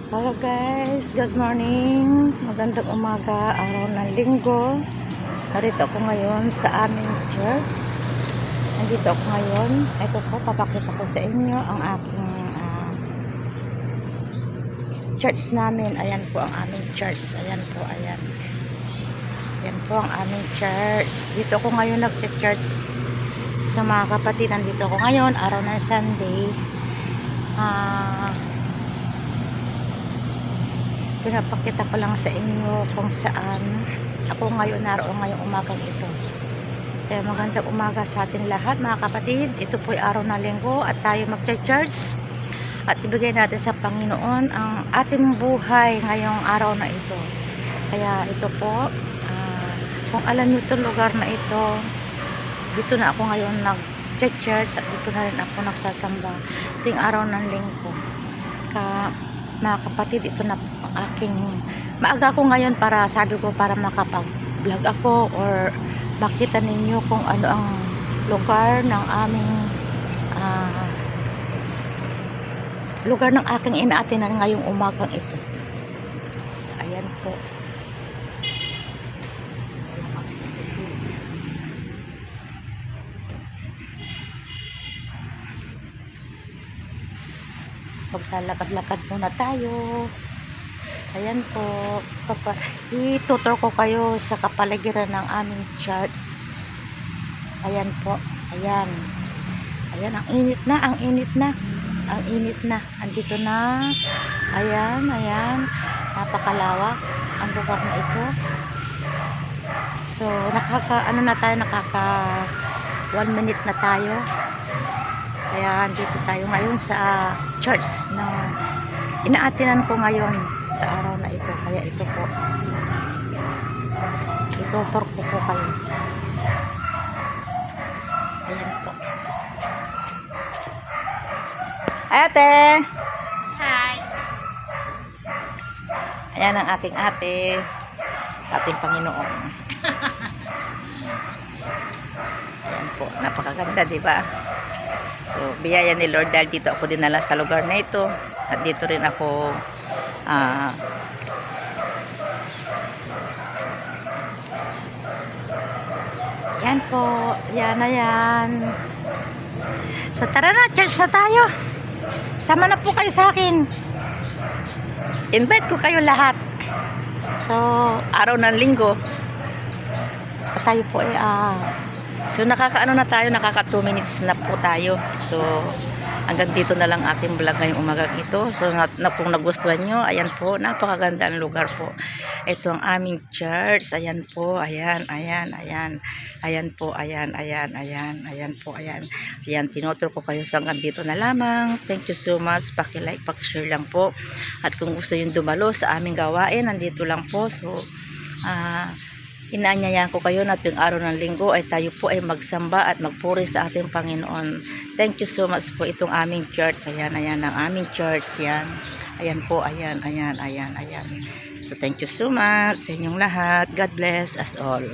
Hello guys, good morning. Magandang umaga, araw ng linggo. Narito ako ngayon sa aming church. Nandito ako ngayon. Ito po, papakita ko sa inyo ang aking church namin. Ayan po ang aming church. Ayan po, ayan. Ayan po ang aming church. Dito ako ngayon nag-church sa mga kapatid. Nandito ako ngayon, araw ng Sunday. Pinapakita ko lang sa inyo kung saan ako ngayon naroon ngayong umagang ito. Kaya magandang umaga sa ating lahat mga kapatid. Ito po ay araw ng linggo at tayo mag-church at ibigay natin sa Panginoon ang ating buhay ngayong araw na ito. Kaya ito po, kung alam nyo itong lugar na ito, dito na ako ngayon nag-church at dito na rin ako nagsasamba. Ito yung araw ng linggo. Mga kapatid, ito na ang aking maaga ko ngayon para sabi ko para makapag-vlog ako or makita ninyo kung ano ang lugar ng aming lugar ng aking inaatinan ngayong umagang ito. Ayan po. Maglalakad-lakad muna tayo. Ayan po. Itutur ko kayo sa kapaligiran ng aming church. Ayan po. Ayan. Ayan, ang init na, ang init na. Ang init na. Andito na. Ayan, ayan. Napakalawak ang lugar na ito. So, ano na tayo, 1 minute na tayo. Kaya dito tayo ngayon sa church ng inaatinan ko ngayon sa araw na ito. Kaya ito po, itutur ko po kayo. Ayan po. Ay, ate! Hi! Ayan ang aking ate sa ating Panginoon. Ayan po, napakaganda, diba? So, biyaya ni Lord dahil dito ako dinala sa lugar na ito. At dito rin ako yan po. Yan na yan. So, tara na. Church na tayo. Sama na po kayo sa akin. Invite ko kayo lahat. So, araw ng linggo. At tayo po ay so nakakaano na tayo, nakaka 2 minutes na po tayo. So hanggang dito na lang aking vlog ngayong umagang ito. So kung nagustuhan nyo, ayan po, napakaganda ang lugar po. Ito ang aming church. Ayan po, ayan, ayan, ayan. Ayan po, ayan, ayan, ayan. Ayan po, ayan. Ayan, tinutur ko kayo. So hanggang dito na lamang. Thank you so much. Paki-like, paki-share lang po. At kung gusto yung dumalo sa aming gawain, nandito lang po. So inaanyayahan ko kayo na tuwing araw ng linggo ay tayo po ay magsamba at magpuri sa ating Panginoon. Thank you so much po itong aming church. Ayan, ayan ang aming church. Yan. Ayan po, ayan, ayan, ayan, ayan. So thank you so much sa inyong lahat. God bless us all.